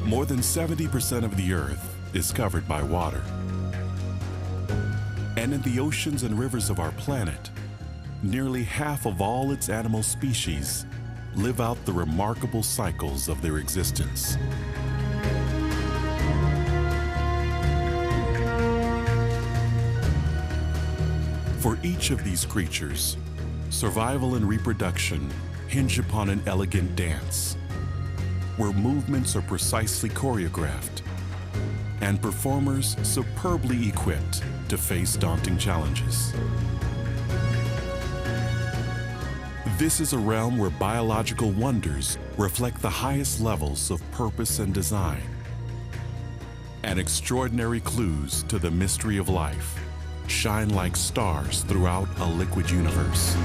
More than 70% of the Earth is covered by water. And in the oceans and rivers of our planet, nearly half of all its animal species live out the remarkable cycles of their existence. For each of these creatures, survival and reproduction hinge upon an elegant dance, where movements are precisely choreographed and performers superbly equipped to face daunting challenges. This is a realm where biological wonders reflect the highest levels of purpose and design, and extraordinary clues to the mystery of life shine like stars throughout a liquid universe.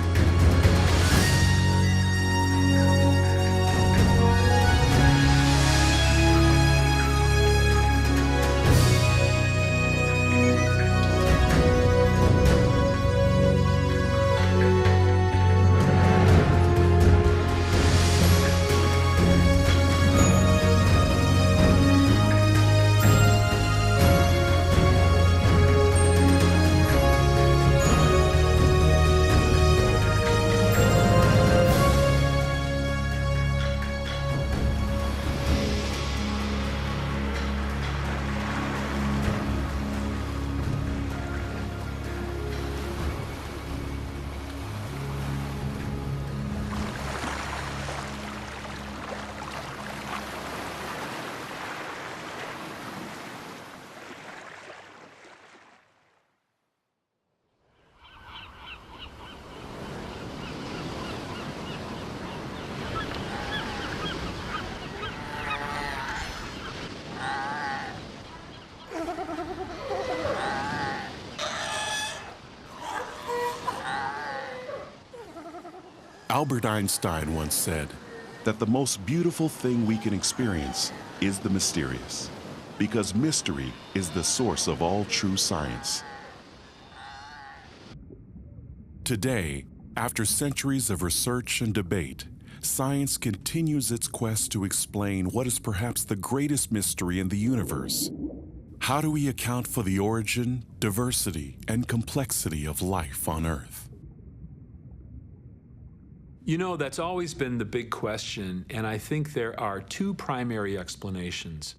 Albert Einstein once said that the most beautiful thing we can experience is the mysterious, because mystery is the source of all true science. Today, after centuries of research and debate, science continues its quest to explain what is perhaps the greatest mystery in the universe. How do we account for the origin, diversity, and complexity of life on Earth? You know, that's always been the big question, and I think there are two primary explanations.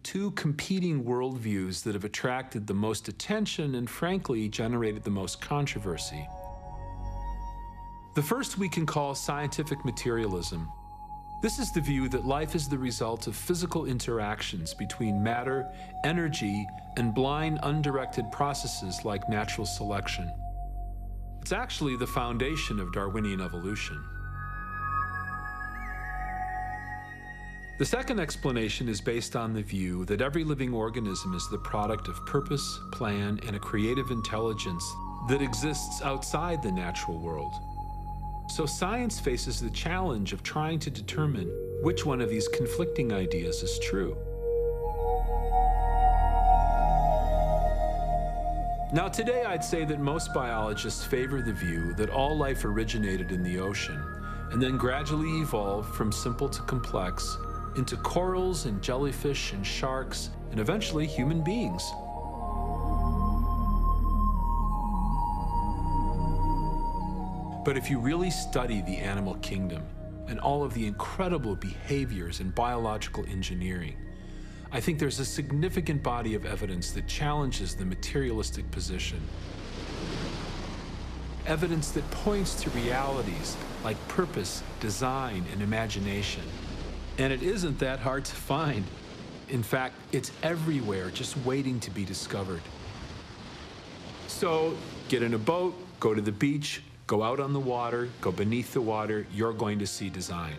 Two competing worldviews that have attracted the most attention and, frankly, generated the most controversy. The first we can call scientific materialism. This is the view that life is the result of physical interactions between matter, energy, and blind, undirected processes like natural selection. It's actually the foundation of Darwinian evolution. The second explanation is based on the view that every living organism is the product of purpose, plan, and a creative intelligence that exists outside the natural world. So science faces the challenge of trying to determine which one of these conflicting ideas is true. Now today I'd say that most biologists favor the view that all life originated in the ocean and then gradually evolved from simple to complex into corals and jellyfish and sharks and eventually human beings. But if you really study the animal kingdom and all of the incredible behaviors and biological engineering, I think there's a significant body of evidence that challenges the materialistic position. Evidence that points to realities like purpose, design, and imagination. And it isn't that hard to find. In fact, it's everywhere, just waiting to be discovered. So get in a boat, go to the beach, go out on the water, go beneath the water, you're going to see design.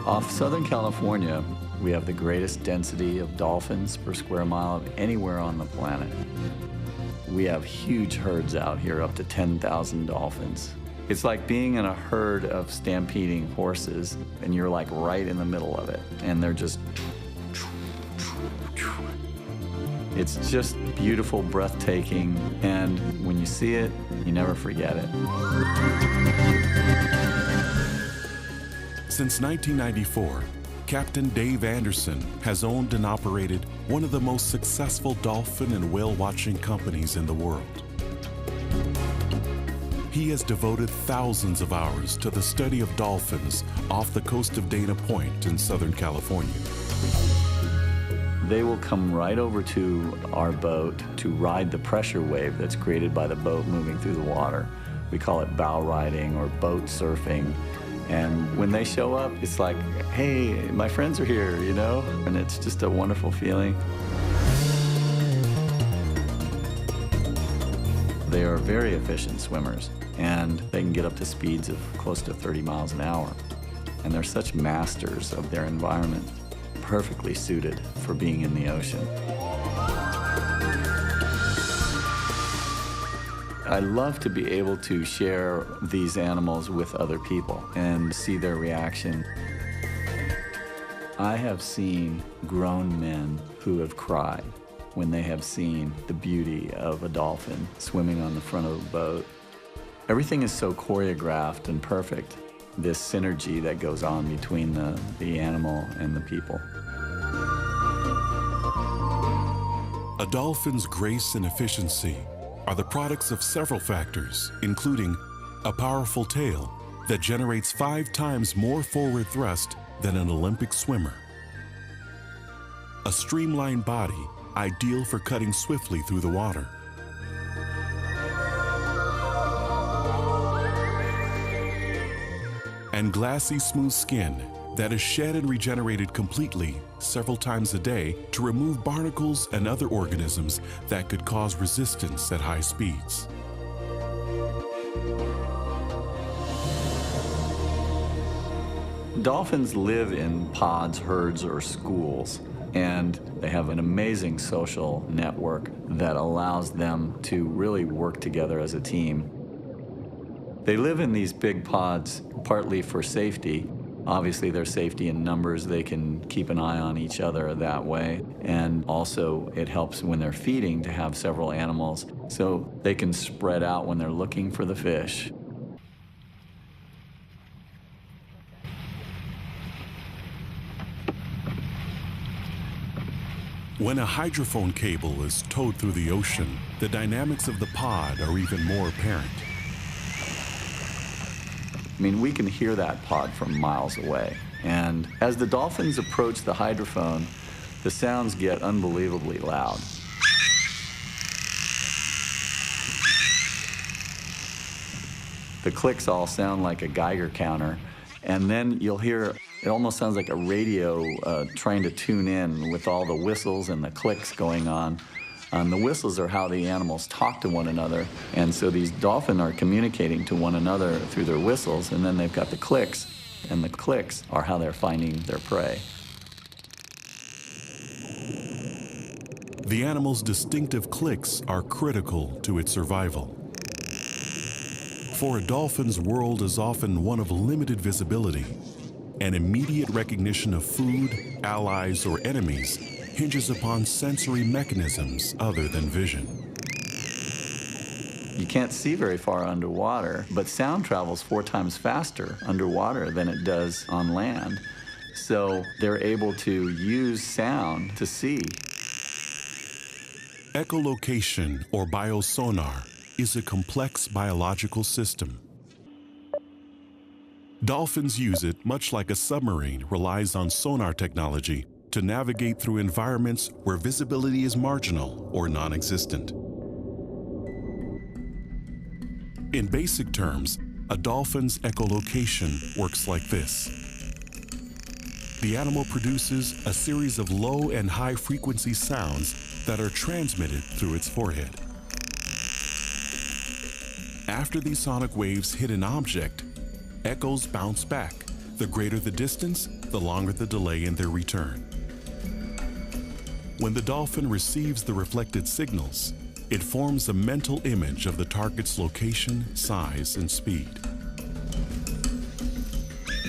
Off Southern California, we have the greatest density of dolphins per square mile of anywhere on the planet. We have huge herds out here, up to 10,000 dolphins. It's like being in a herd of stampeding horses, and you're like right in the middle of it, and they're just... It's just beautiful, breathtaking, and when you see it, you never forget it. Since 1994, Captain Dave Anderson has owned and operated one of the most successful dolphin and whale watching companies in the world. He has devoted thousands of hours to the study of dolphins off the coast of Dana Point in Southern California. They will come right over to our boat to ride the pressure wave that's created by the boat moving through the water. We call it bow riding or boat surfing. And when they show up, it's like, hey, my friends are here, you know? And it's just a wonderful feeling. They are very efficient swimmers, and they can get up to speeds of close to 30 miles an hour. And they're such masters of their environment, perfectly suited for being in the ocean. I love to be able to share these animals with other people and see their reaction. I have seen grown men who have cried when they have seen the beauty of a dolphin swimming on the front of the boat. Everything is so choreographed and perfect, this synergy that goes on between the animal and the people. A dolphin's grace and efficiency are the products of several factors, including a powerful tail that generates 5 times more forward thrust than an Olympic swimmer, a streamlined body ideal for cutting swiftly through the water, and glassy smooth skin that is shed and regenerated completely several times a day to remove barnacles and other organisms that could cause resistance at high speeds. Dolphins live in pods, herds, or schools, and they have an amazing social network that allows them to really work together as a team. They live in these big pods partly for safety. Obviously, there's safety in numbers. They can keep an eye on each other that way. And also, it helps when they're feeding to have several animals so they can spread out when they're looking for the fish. When a hydrophone cable is towed through the ocean, the dynamics of the pod are even more apparent. I mean, we can hear that pod from miles away. And as the dolphins approach the hydrophone, the sounds get unbelievably loud. The clicks all sound like a Geiger counter. And then you'll hear, it almost sounds like a radio trying to tune in with all the whistles and the clicks going on. And the whistles are how the animals talk to one another. And so these dolphins are communicating to one another through their whistles, and then they've got the clicks, and the clicks are how they're finding their prey. The animal's distinctive clicks are critical to its survival. For a dolphin's world is often one of limited visibility, and immediate recognition of food, allies, or enemies hinges upon sensory mechanisms other than vision. You can't see very far underwater, but sound travels 4 times faster underwater than it does on land. So they're able to use sound to see. Echolocation, or biosonar, is a complex biological system. Dolphins use it much like a submarine relies on sonar technology to navigate through environments where visibility is marginal or non-existent. In basic terms, a dolphin's echolocation works like this. The animal produces a series of low and high frequency sounds that are transmitted through its forehead. After these sonic waves hit an object, echoes bounce back. The greater the distance, the longer the delay in their return. When the dolphin receives the reflected signals, it forms a mental image of the target's location, size, and speed.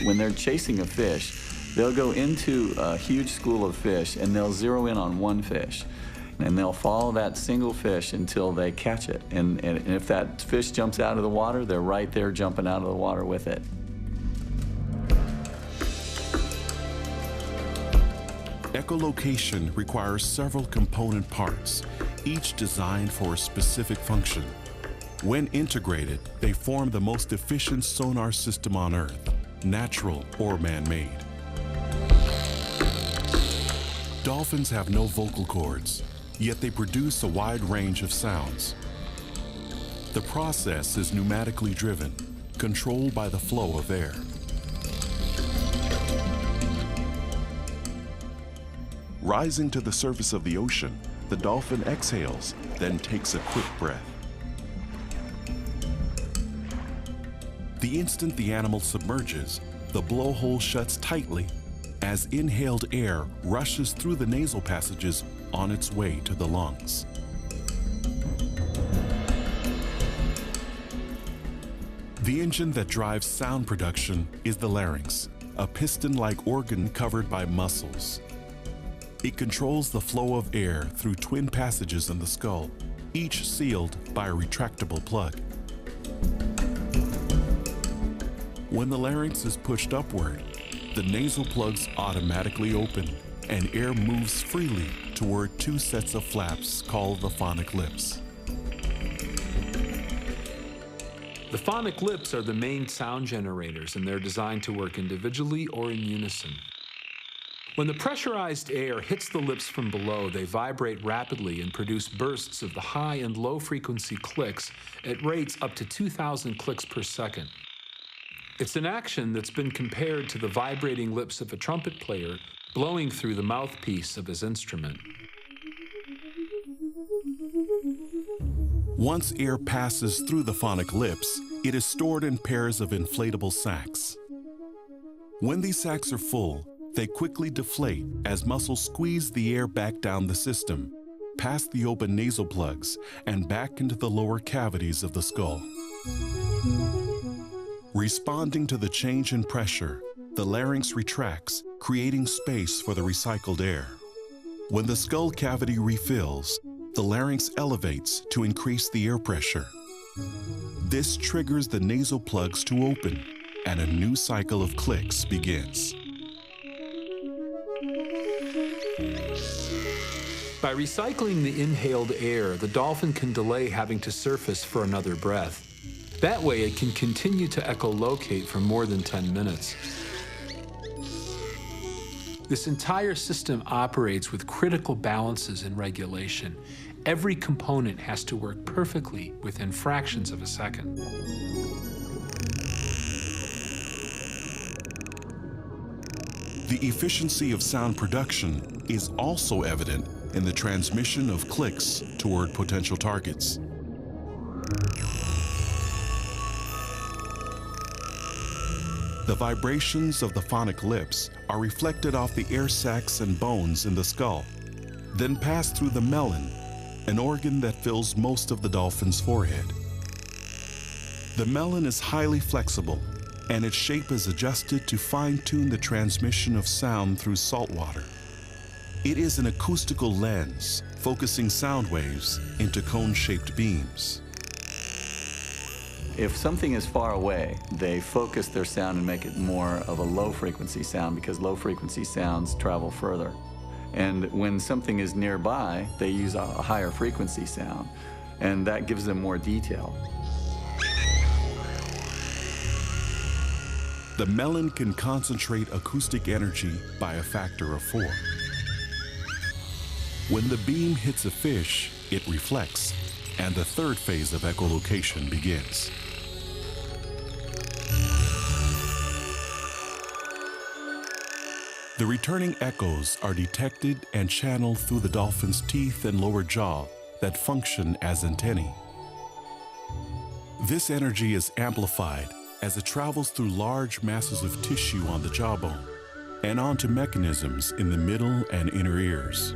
When they're chasing a fish, they'll go into a huge school of fish and they'll zero in on one fish. and they'll follow that single fish until they catch it. And if that fish jumps out of the water, they're right there jumping out of the water with it. Echolocation requires several component parts, each designed for a specific function. When integrated, they form the most efficient sonar system on Earth, natural or man-made. Dolphins have no vocal cords, yet they produce a wide range of sounds. The process is pneumatically driven, controlled by the flow of air. Rising to the surface of the ocean, the dolphin exhales, then takes a quick breath. The instant the animal submerges, the blowhole shuts tightly as inhaled air rushes through the nasal passages on its way to the lungs. The engine that drives sound production is the larynx, a piston-like organ covered by muscles. It controls the flow of air through twin passages in the skull, each sealed by a retractable plug. When the larynx is pushed upward, the nasal plugs automatically open and air moves freely toward two sets of flaps called the phonic lips. The phonic lips are the main sound generators, and they're designed to work individually or in unison. When the pressurized air hits the lips from below, they vibrate rapidly and produce bursts of the high and low frequency clicks at rates up to 2,000 clicks per second. It's an action that's been compared to the vibrating lips of a trumpet player blowing through the mouthpiece of his instrument. Once air passes through the phonic lips, it is stored in pairs of inflatable sacs. When these sacs are full, they quickly deflate as muscles squeeze the air back down the system, past the open nasal plugs, and back into the lower cavities of the skull. Responding to the change in pressure, the larynx retracts, creating space for the recycled air. When the skull cavity refills, the larynx elevates to increase the air pressure. This triggers the nasal plugs to open, and a new cycle of clicks begins. By recycling the inhaled air, the dolphin can delay having to surface for another breath. That way, it can continue to echolocate for more than 10 minutes. This entire system operates with critical balances and regulation. Every component has to work perfectly within fractions of a second. The efficiency of sound production is also evident in the transmission of clicks toward potential targets. The vibrations of the phonic lips are reflected off the air sacs and bones in the skull, then pass through the melon, an organ that fills most of the dolphin's forehead. The melon is highly flexible, and its shape is adjusted to fine-tune the transmission of sound through salt water. It is an acoustical lens, focusing sound waves into cone-shaped beams. If something is far away, they focus their sound and make it more of a low-frequency sound because low-frequency sounds travel further. And when something is nearby, they use a higher frequency sound, and that gives them more detail. The melon can concentrate acoustic energy by a factor of 4. When the beam hits a fish, it reflects, and the third phase of echolocation begins. The returning echoes are detected and channeled through the dolphin's teeth and lower jaw that function as antennae. This energy is amplified as it travels through large masses of tissue on the jawbone and onto mechanisms in the middle and inner ears.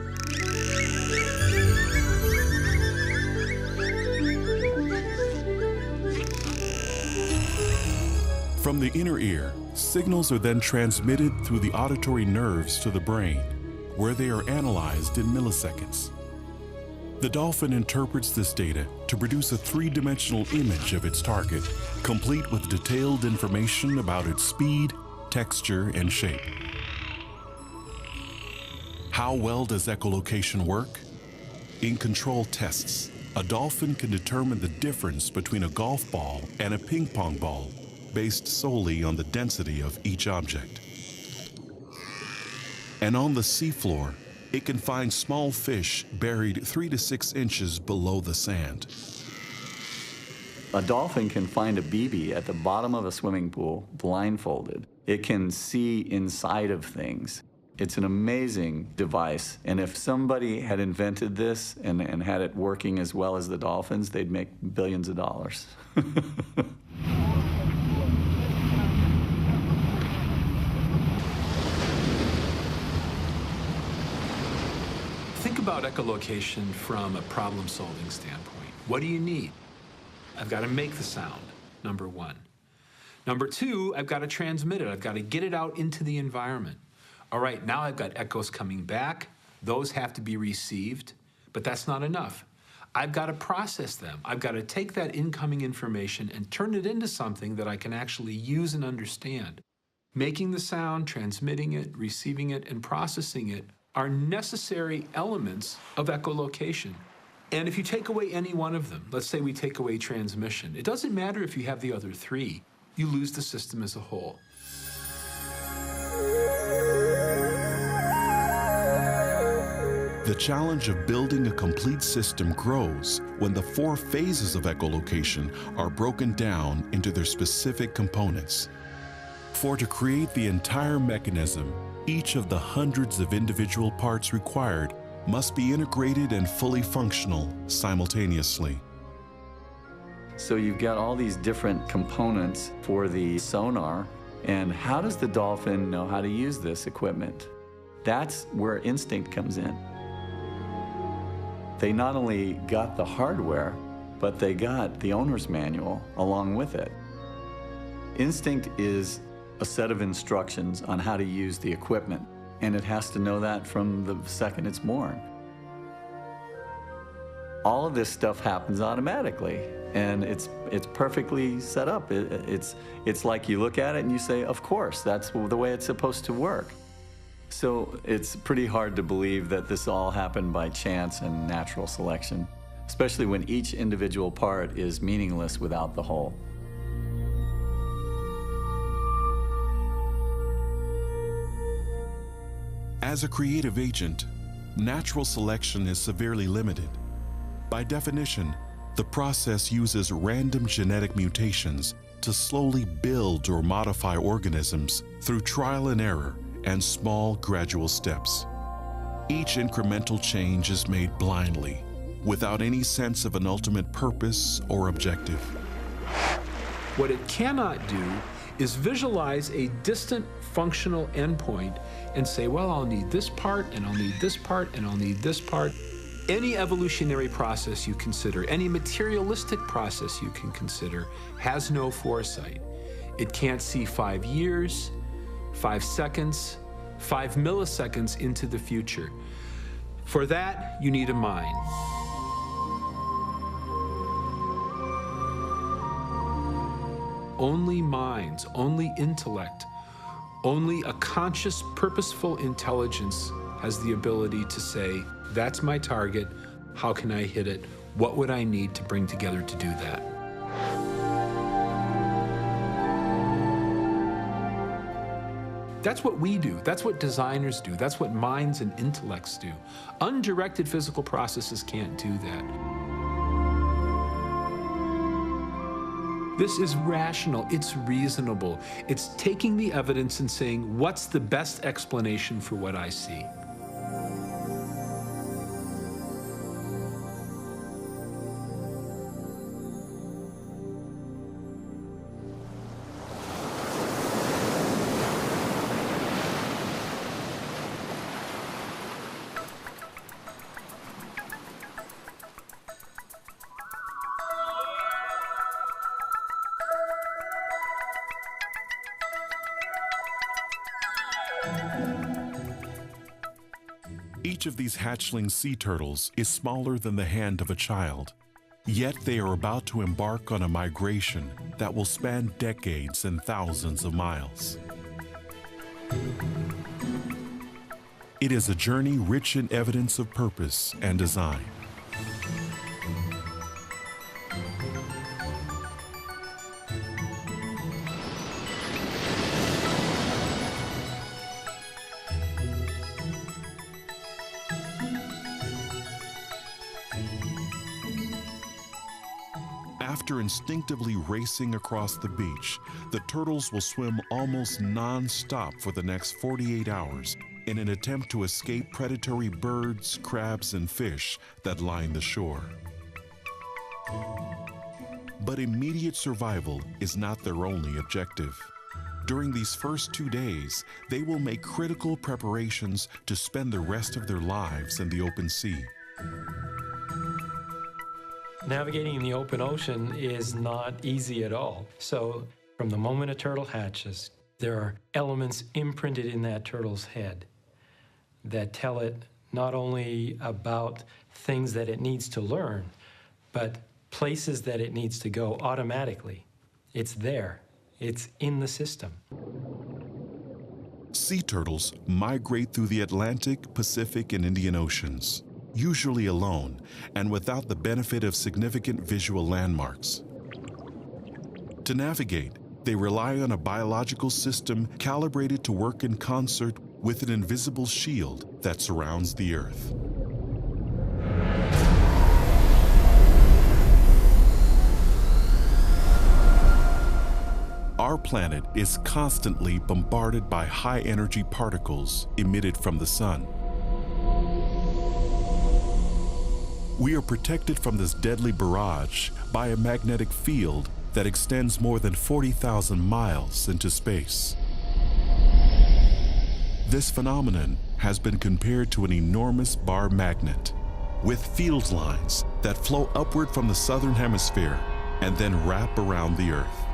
From the inner ear, signals are then transmitted through the auditory nerves to the brain, where they are analyzed in milliseconds. The dolphin interprets this data to produce a three-dimensional image of its target, complete with detailed information about its speed, texture, and shape. How well does echolocation work? In control tests, a dolphin can determine the difference between a golf ball and a ping pong ball based solely on the density of each object. And on the seafloor, it can find small fish buried 3 to 6 inches below the sand. A dolphin can find a BB at the bottom of a swimming pool blindfolded. It can see inside of things. It's an amazing device, and if somebody had invented this and had it working as well as the dolphins, they'd make billions of dollars. Think about echolocation from a problem-solving standpoint. What do you need? I've got to make the sound, number one. Number two, I've got to transmit it. I've got to get it out into the environment. All right, now I've got echoes coming back. Those have to be received, but that's not enough. I've got to process them. I've got to take that incoming information and turn it into something that I can actually use and understand. Making the sound, transmitting it, receiving it, and processing it are necessary elements of echolocation. And if you take away any one of them, let's say we take away transmission, it doesn't matter if you have the other three, you lose the system as a whole. The challenge of building a complete system grows when the 4 phases of echolocation are broken down into their specific components. For to create the entire mechanism, each of the hundreds of individual parts required must be integrated and fully functional simultaneously. So you've got all these different components for the sonar, and how does the dolphin know how to use this equipment? That's where instinct comes in. They not only got the hardware, but they got the owner's manual along with it. Instinct is a set of instructions on how to use the equipment, and it has to know that from the second it's born. All of this stuff happens automatically, and it's perfectly set up. It's like you look at it and you say, of course, that's the way it's supposed to work. So it's pretty hard to believe that this all happened by chance and natural selection, especially when each individual part is meaningless without the whole. As a creative agent, natural selection is severely limited. By definition, the process uses random genetic mutations to slowly build or modify organisms through trial and error and small, gradual steps. Each incremental change is made blindly, without any sense of an ultimate purpose or objective. What it cannot do is visualize a distant functional endpoint and say, well, I'll need this part, and I'll need this part, and I'll need this part. Any evolutionary process you consider, any materialistic process you can consider, has no foresight. It can't see 5 years, 5 seconds, 5 milliseconds into the future. For that, you need a mind. Only minds, only intellect, only a conscious, purposeful intelligence has the ability to say, that's my target, how can I hit it, what would I need to bring together to do that? That's what we do, that's what designers do, that's what minds and intellects do. Undirected physical processes can't do that. This is rational, it's reasonable. It's taking the evidence and saying, what's the best explanation for what I see? Each of these hatchling sea turtles is smaller than the hand of a child. Yet they are about to embark on a migration that will span decades and thousands of miles. It is a journey rich in evidence of purpose and design. After instinctively racing across the beach, the turtles will swim almost non-stop for the next 48 hours in an attempt to escape predatory birds, crabs, and fish that line the shore. But immediate survival is not their only objective. During these first 2 days, they will make critical preparations to spend the rest of their lives in the open sea. Navigating in the open ocean is not easy at all. So from the moment a turtle hatches, there are elements imprinted in that turtle's head that tell it not only about things that it needs to learn, but places that it needs to go automatically. It's there. It's in the system. Sea turtles migrate through the Atlantic, Pacific, and Indian Oceans, usually alone and without the benefit of significant visual landmarks. To navigate, they rely on a biological system calibrated to work in concert with an invisible shield that surrounds the Earth. Our planet is constantly bombarded by high-energy particles emitted from the sun. We are protected from this deadly barrage by a magnetic field that extends more than 40,000 miles into space. This phenomenon has been compared to an enormous bar magnet, with field lines that flow upward from the southern hemisphere and then wrap around the Earth.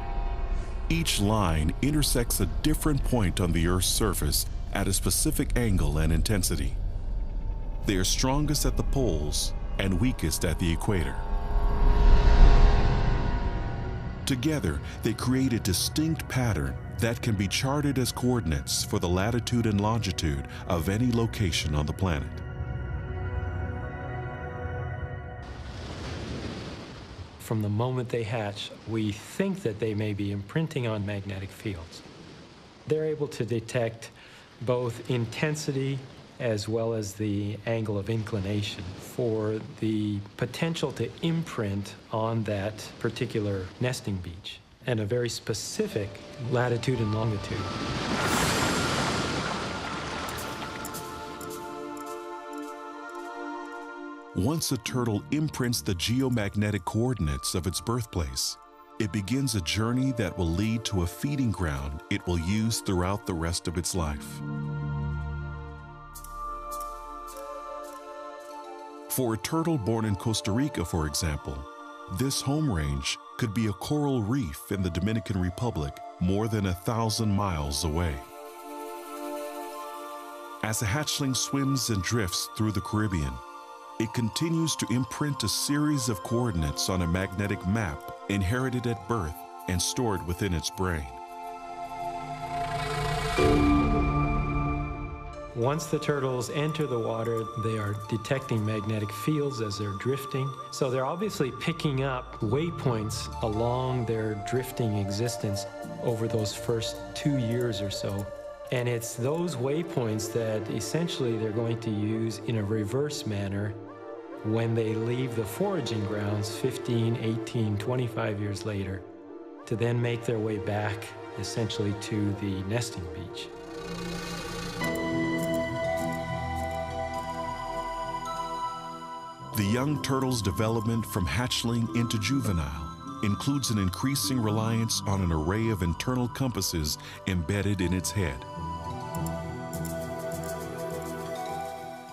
Each line intersects a different point on the Earth's surface at a specific angle and intensity. They are strongest at the poles and weakest at the equator. Together, they create a distinct pattern that can be charted as coordinates for the latitude and longitude of any location on the planet. From the moment they hatch, we think that they may be imprinting on magnetic fields. They're able to detect both intensity as well as the angle of inclination for the potential to imprint on that particular nesting beach and a very specific latitude and longitude. Once a turtle imprints the geomagnetic coordinates of its birthplace, it begins a journey that will lead to a feeding ground it will use throughout the rest of its life. For a turtle born in Costa Rica, for example, this home range could be a coral reef in the Dominican Republic more than 1,000 miles away. As a hatchling swims and drifts through the Caribbean, it continues to imprint a series of coordinates on a magnetic map inherited at birth and stored within its brain. Once the turtles enter the water, they are detecting magnetic fields as they're drifting. So they're obviously picking up waypoints along their drifting existence over those first 2 years or so. And it's those waypoints that essentially they're going to use in a reverse manner when they leave the foraging grounds 15, 18, 25 years later to then make their way back essentially to the nesting beach. The young turtle's development from hatchling into juvenile includes an increasing reliance on an array of internal compasses embedded in its head.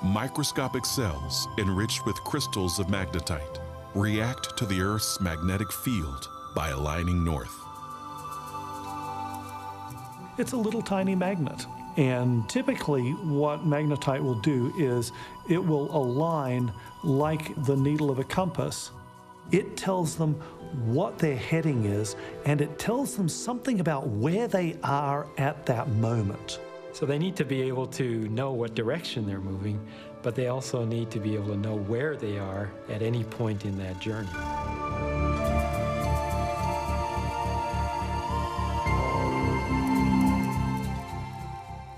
Microscopic cells enriched with crystals of magnetite react to the Earth's magnetic field by aligning north. It's a little tiny magnet. And typically what magnetite will do is it will align like the needle of a compass. It tells them what their heading is, and it tells them something about where they are at that moment. So they need to be able to know what direction they're moving, but they also need to be able to know where they are at any point in that journey.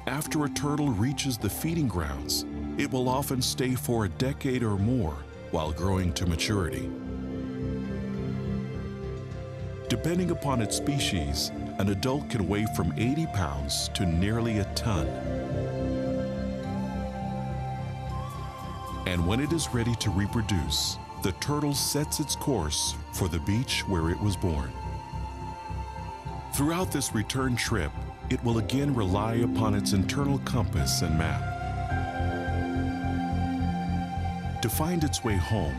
After a turtle reaches the feeding grounds, it will often stay for a decade or more while growing to maturity. Depending upon its species, an adult can weigh from 80 pounds to nearly a ton. And when it is ready to reproduce, the turtle sets its course for the beach where it was born. Throughout this return trip, it will again rely upon its internal compass and map. To find its way home,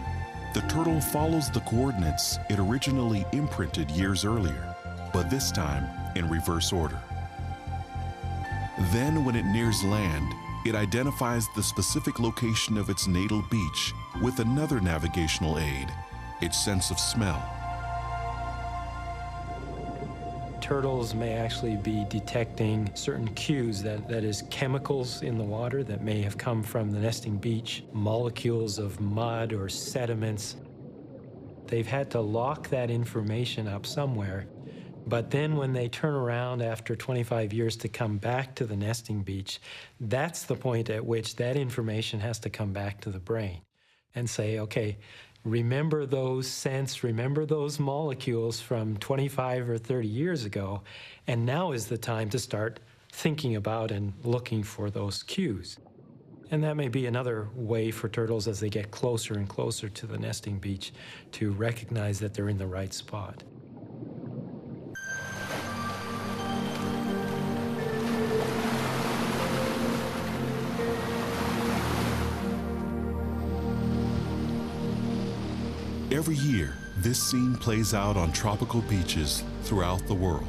the turtle follows the coordinates it originally imprinted years earlier, but this time in reverse order. Then, when it nears land, it identifies the specific location of its natal beach with another navigational aid, its sense of smell. Turtles may actually be detecting certain cues, that is chemicals in the water that may have come from the nesting beach, molecules of mud or sediments. They've had to lock that information up somewhere, but then when they turn around after 25 years to come back to the nesting beach, that's the point at which that information has to come back to the brain and say, okay, remember those scents, remember those molecules from 25 or 30 years ago, and now is the time to start thinking about and looking for those cues. And that may be another way for turtles as they get closer and closer to the nesting beach to recognize that they're in the right spot. Every year, this scene plays out on tropical beaches throughout the world.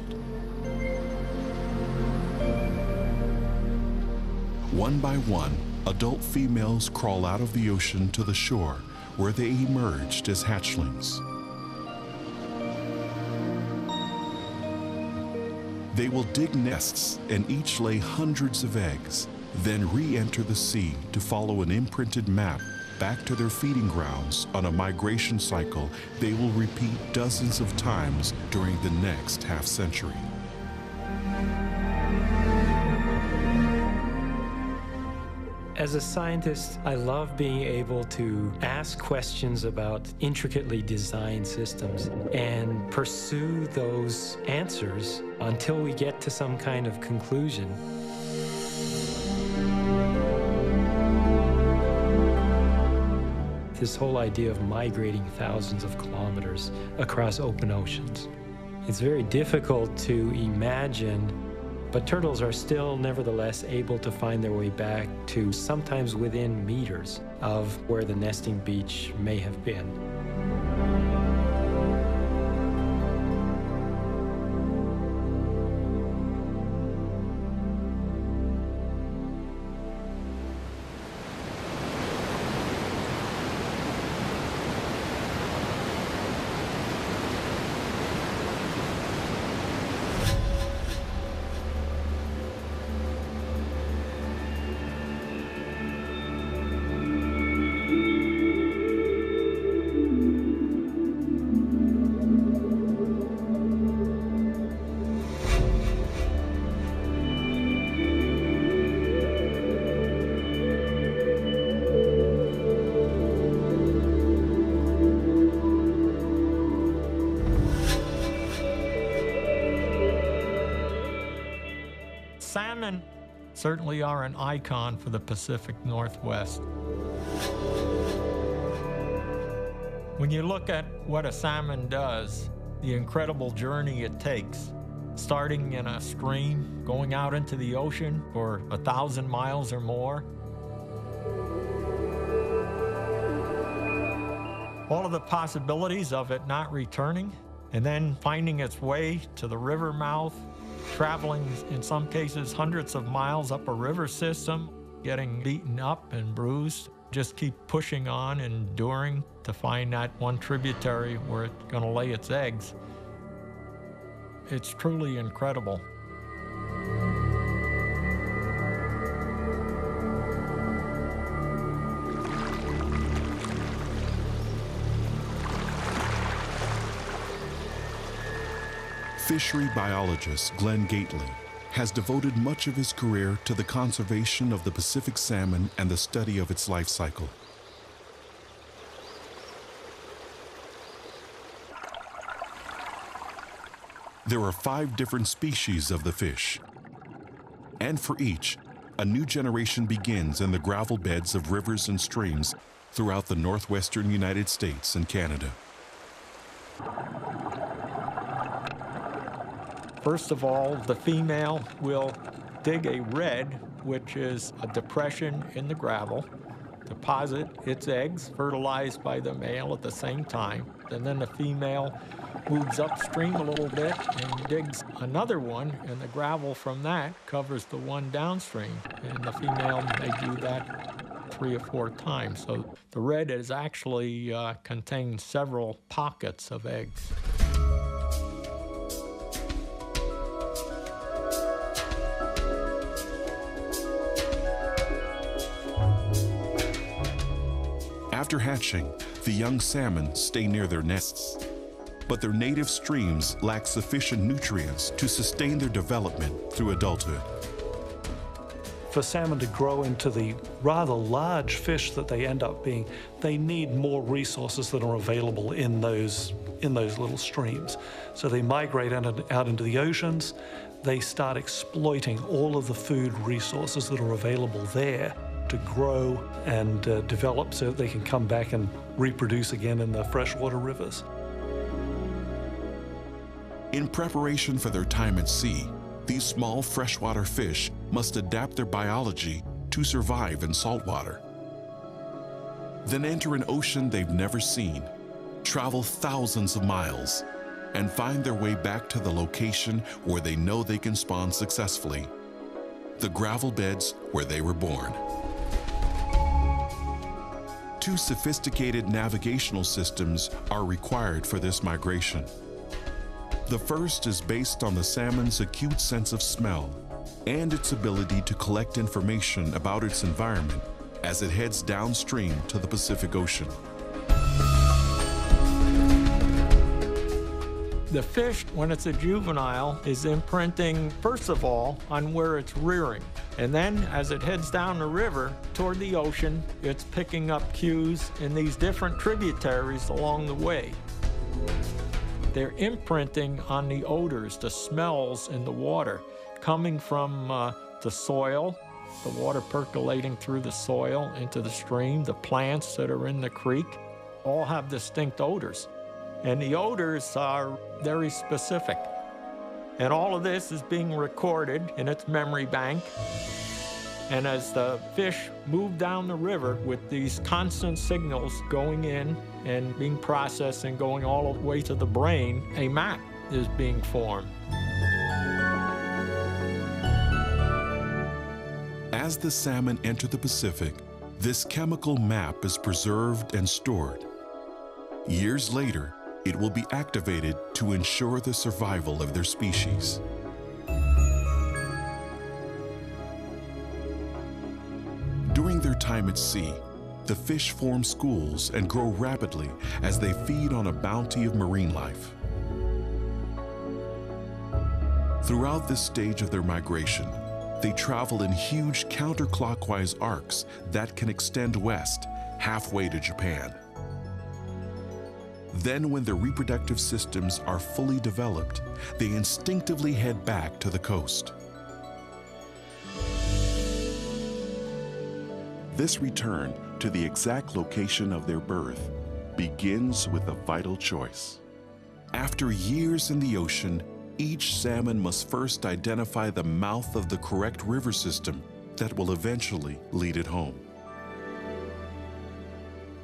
One by one, adult females crawl out of the ocean to the shore where they emerged as hatchlings. They will dig nests and each lay hundreds of eggs, then re-enter the sea to follow an imprinted map back to their feeding grounds on a migration cycle they will repeat dozens of times during the next half-century. As a scientist, I love being able to ask questions about intricately designed systems and pursue those answers until we get to some kind of conclusion. This whole idea of migrating thousands of kilometers across open oceans. It's very difficult to imagine, but turtles are still nevertheless able to find their way back to sometimes within meters of where the nesting beach may have been. Salmon certainly are an icon for the Pacific Northwest. When you look at what a salmon does, the incredible journey it takes, starting in a stream, going out into the ocean for 1,000 miles or more, all of the possibilities of it not returning, and then finding its way to the river mouth, traveling, in some cases, hundreds of miles up a river system, getting beaten up and bruised. Just keep pushing on and enduring to find that one tributary where it's going to lay its eggs. It's truly incredible. Fishery biologist Glenn Gately has devoted much of his career to the conservation of the Pacific salmon and the study of its life cycle. There are 5 different species of the fish, and for each, a new generation begins in the gravel beds of rivers and streams throughout the northwestern United States and Canada. First of all, the female will dig a red, which is a depression in the gravel, deposit its eggs, fertilized by the male at the same time. And then the female moves upstream a little bit and digs another one, and the gravel from that covers the one downstream. And the female may do that 3 or 4 times. So the red is actually contains several pockets of eggs. After hatching, the young salmon stay near their nests, but their native streams lack sufficient nutrients to sustain their development through adulthood. For salmon to grow into the rather large fish that they end up being, they need more resources that are available in those little streams. So they migrate out into the oceans. They start exploiting all of the food resources that are available there to grow and develop so that they can come back and reproduce again in the freshwater rivers. In preparation for their time at sea, these small freshwater fish must adapt their biology to survive in saltwater. Then enter an ocean they've never seen, travel thousands of miles, and find their way back to the location where they know they can spawn successfully, the gravel beds where they were born. 2 sophisticated navigational systems are required for this migration. The first is based on the salmon's acute sense of smell and its ability to collect information about its environment as it heads downstream to the Pacific Ocean. The fish, when it's a juvenile, is imprinting, first of all, on where it's rearing. And then, as it heads down the river toward the ocean, it's picking up cues in these different tributaries along the way. They're imprinting on the odors, the smells in the water, coming from the soil, the water percolating through the soil into the stream, the plants that are in the creek, all have distinct odors. And the odors are very specific. And all of this is being recorded in its memory bank. And as the fish move down the river with these constant signals going in and being processed and going all the way to the brain, a map is being formed. As the salmon enter the Pacific, this chemical map is preserved and stored. Years later, it will be activated to ensure the survival of their species. During their time at sea, the fish form schools and grow rapidly as they feed on a bounty of marine life. Throughout this stage of their migration, they travel in huge counterclockwise arcs that can extend west, halfway to Japan. Then, when their reproductive systems are fully developed, they instinctively head back to the coast. This return to the exact location of their birth begins with a vital choice. After years in the ocean, each salmon must first identify the mouth of the correct river system that will eventually lead it home.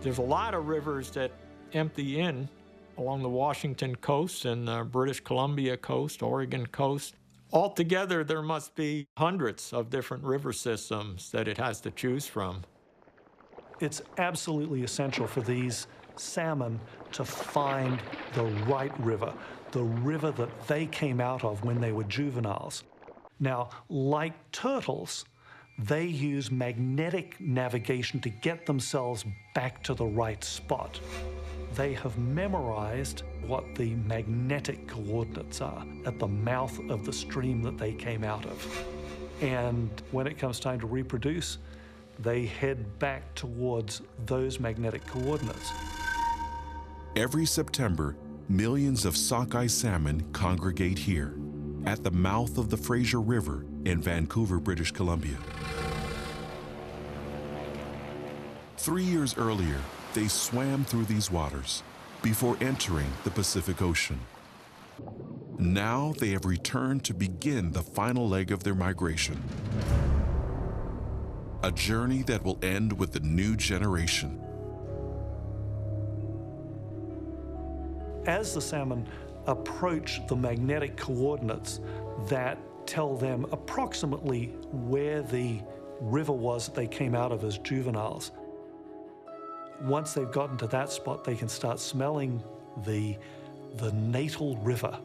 There's a lot of rivers that empty in along the Washington coast and the British Columbia coast, Oregon coast. Altogether, there must be hundreds of different river systems that it has to choose from. It's absolutely essential for these salmon to find the right river, the river that they came out of when they were juveniles. Now, like turtles, they use magnetic navigation to get themselves back to the right spot. They have memorized what the magnetic coordinates are at the mouth of the stream that they came out of. And when it comes time to reproduce, they head back towards those magnetic coordinates. Every September, millions of sockeye salmon congregate here, at the mouth of the Fraser River in Vancouver, British Columbia. 3 years earlier, they swam through these waters before entering the Pacific Ocean. Now they have returned to begin the final leg of their migration. A journey that will end with the new generation. As the salmon approach the magnetic coordinates that tell them approximately where the river was that they came out of as juveniles, once they've gotten to that spot, they can start smelling the natal river,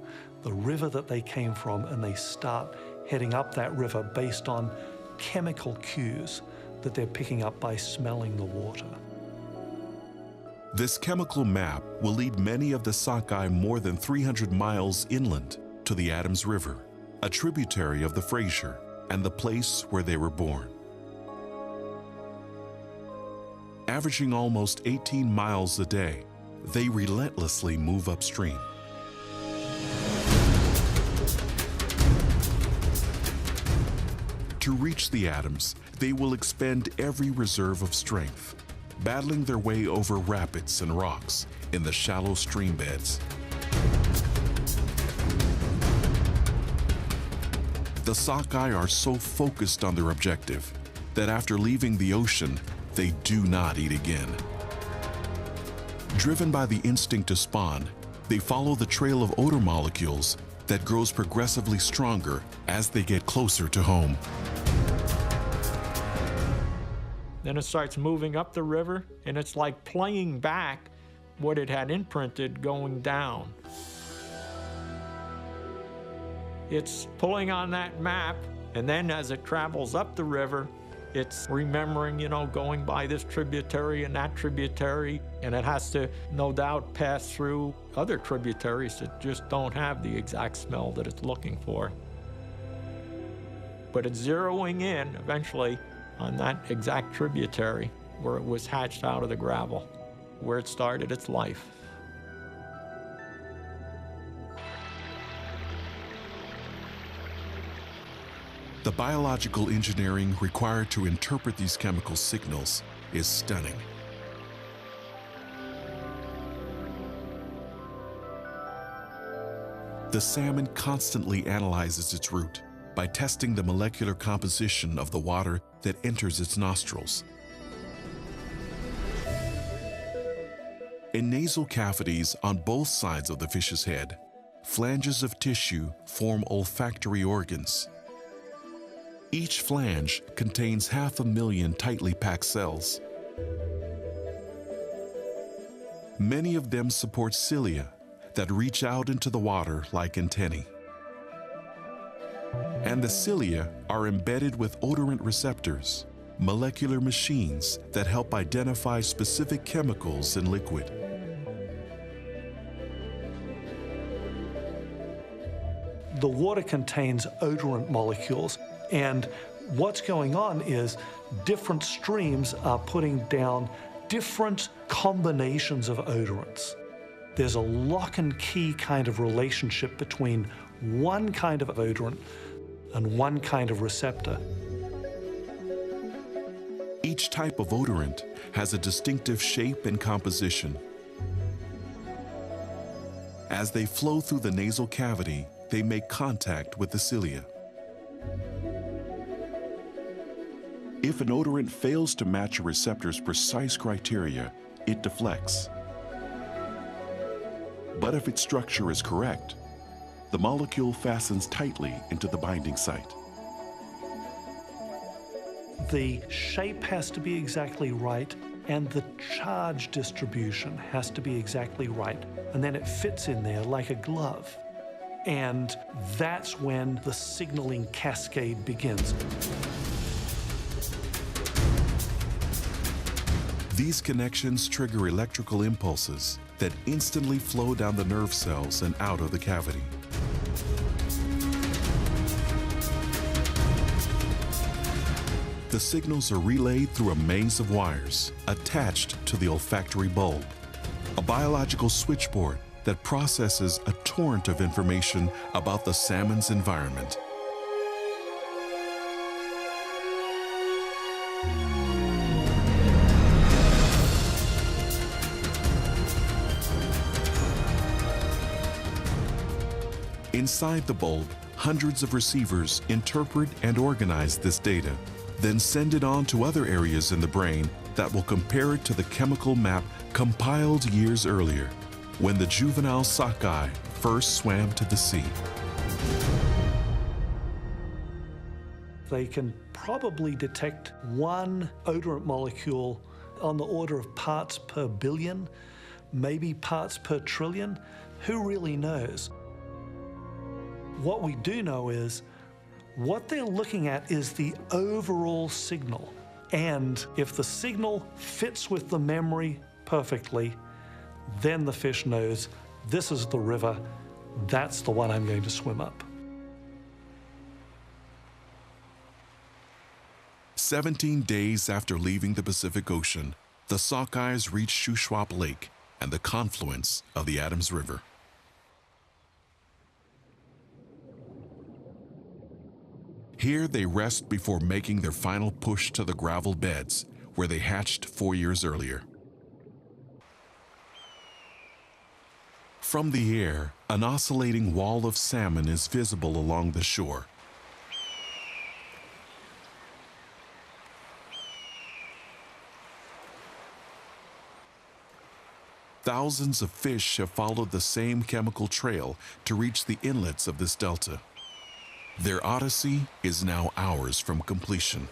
the river that they came from, and they start heading up that river based on chemical cues that they're picking up by smelling the water. This chemical map will lead many of the sockeye more than 300 miles inland to the Adams River, a tributary of the Fraser and the place where they were born. Averaging almost 18 miles a day, they relentlessly move upstream. To reach the Adams, they will expend every reserve of strength, battling their way over rapids and rocks in the shallow stream beds. The sockeye are so focused on their objective that after leaving the ocean, they do not eat again. Driven by the instinct to spawn, they follow the trail of odor molecules that grows progressively stronger as they get closer to home. Then it starts moving up the river, and it's like playing back what it had imprinted going down. It's pulling on that map, and then as it travels up the river, it's remembering, going by this tributary and that tributary, and it has to, no doubt, pass through other tributaries that just don't have the exact smell that it's looking for. But it's zeroing in, eventually, on that exact tributary where it was hatched out of the gravel, where it started its life. The biological engineering required to interpret these chemical signals is stunning. The salmon constantly analyzes its route by testing the molecular composition of the water that enters its nostrils. In nasal cavities on both sides of the fish's head, flanges of tissue form olfactory organs. Each flange contains 500,000 tightly packed cells. Many of them support cilia that reach out into the water like antennae. And the cilia are embedded with odorant receptors, molecular machines that help identify specific chemicals in liquid. The water contains odorant molecules, and what's going on is different streams are putting down different combinations of odorants. There's a lock and key kind of relationship between one kind of odorant and one kind of receptor. Each type of odorant has a distinctive shape and composition. As they flow through the nasal cavity, they make contact with the cilia. If an odorant fails to match a receptor's precise criteria, it deflects. But if its structure is correct, the molecule fastens tightly into the binding site. The shape has to be exactly right, and the charge distribution has to be exactly right. And then it fits in there like a glove. And that's when the signaling cascade begins. These connections trigger electrical impulses that instantly flow down the nerve cells and out of the cavity. The signals are relayed through a maze of wires attached to the olfactory bulb, a biological switchboard that processes a torrent of information about the salmon's environment. Inside the bulb, hundreds of receivers interpret and organize this data, then send it on to other areas in the brain that will compare it to the chemical map compiled years earlier, when the juvenile sockeye first swam to the sea. They can probably detect one odorant molecule on the order of parts per billion, maybe parts per trillion. Who really knows? What we do know is what they're looking at is the overall signal. And if the signal fits with the memory perfectly, then the fish knows this is the river, that's the one I'm going to swim up. 17 days after leaving the Pacific Ocean, the Sockeyes reach Shuswap Lake and the confluence of the Adams River. Here they rest before making their final push to the gravel beds where they hatched 4 years earlier. From the air, an oscillating wall of salmon is visible along the shore. Thousands of fish have followed the same chemical trail to reach the inlets of this delta. Their odyssey is now hours from completion.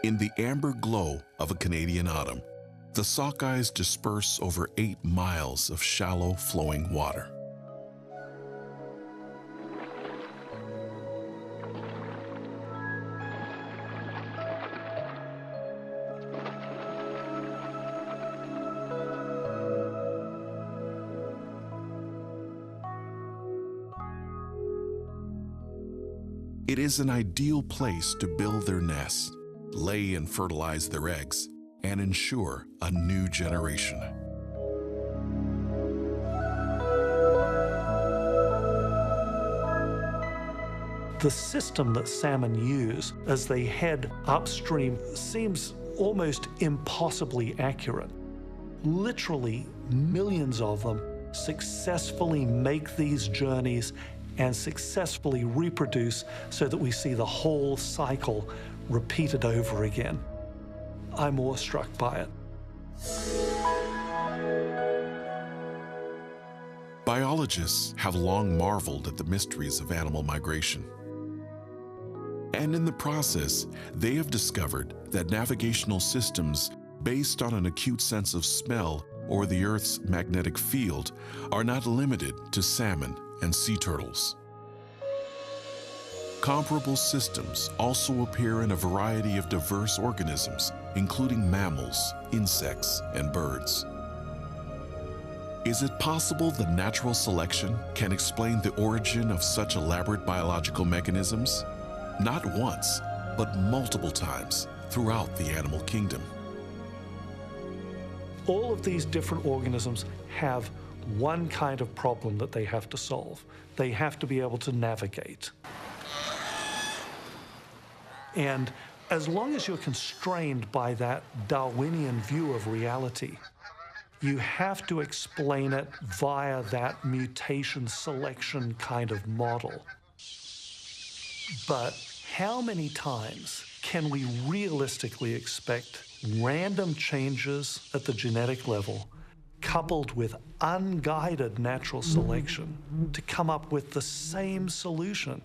In the amber glow of a Canadian autumn, the Sockeyes disperse over 8 miles of shallow flowing water. It is an ideal place to build their nests, lay and fertilize their eggs, and ensure a new generation. The system that salmon use as they head upstream seems almost impossibly accurate. Literally millions of them successfully make these journeys and successfully reproduce so that we see the whole cycle repeated over again. I'm awestruck by it. Biologists have long marveled at the mysteries of animal migration. And in the process, they have discovered that navigational systems based on an acute sense of smell or the Earth's magnetic field are not limited to salmon and sea turtles. Comparable systems also appear in a variety of diverse organisms, including mammals, insects, and birds. Is it possible that natural selection can explain the origin of such elaborate biological mechanisms? Not once, but multiple times throughout the animal kingdom. All of these different organisms have one kind of problem that they have to solve. They have to be able to navigate. And as long as you're constrained by that Darwinian view of reality, you have to explain it via that mutation selection kind of model. But how many times can we realistically expect random changes at the genetic level, coupled with unguided natural selection, to come up with the same solution?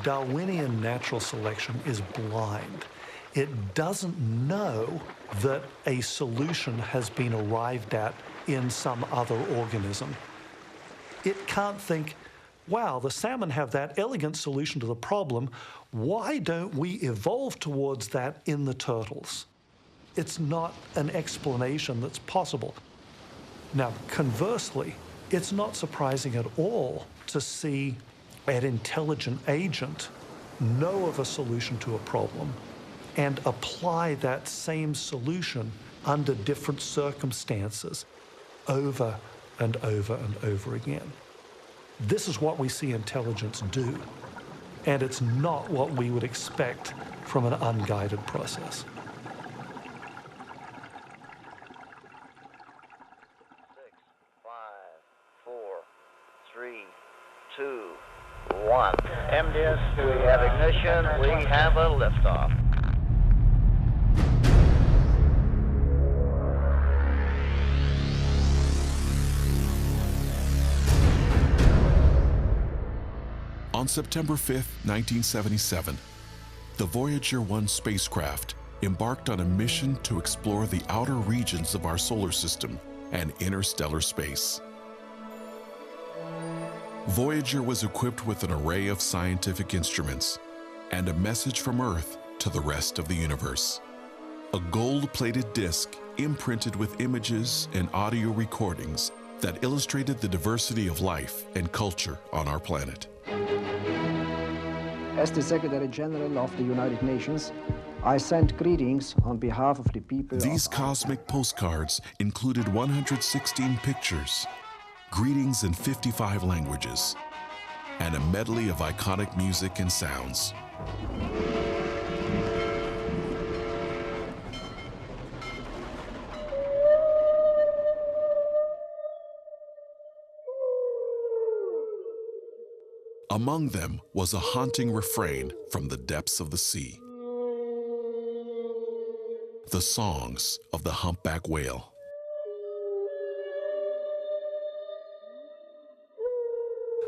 Darwinian natural selection is blind. It doesn't know that a solution has been arrived at in some other organism. It can't think, wow, the salmon have that elegant solution to the problem. Why don't we evolve towards that in the turtles? It's not an explanation that's possible. Now, conversely, it's not surprising at all to see an intelligent agent know of a solution to a problem and apply that same solution under different circumstances over and over and over again. This is what we see intelligence do, and it's not what we would expect from an unguided process. 6, 5, 4, 3, 2, 1. MDS, we have ignition, we have a liftoff. On September 5, 1977, the Voyager 1 spacecraft embarked on a mission to explore the outer regions of our solar system and interstellar space. Voyager was equipped with an array of scientific instruments and a message from Earth to the rest of the universe. A gold-plated disc imprinted with images and audio recordings that illustrated the diversity of life and culture on our planet. As the Secretary General of the United Nations, I send greetings on behalf of the people. These cosmic postcards included 116 pictures, greetings in 55 languages, and a medley of iconic music and sounds. Among them was a haunting refrain from the depths of the sea. The songs of the Humpback Whale.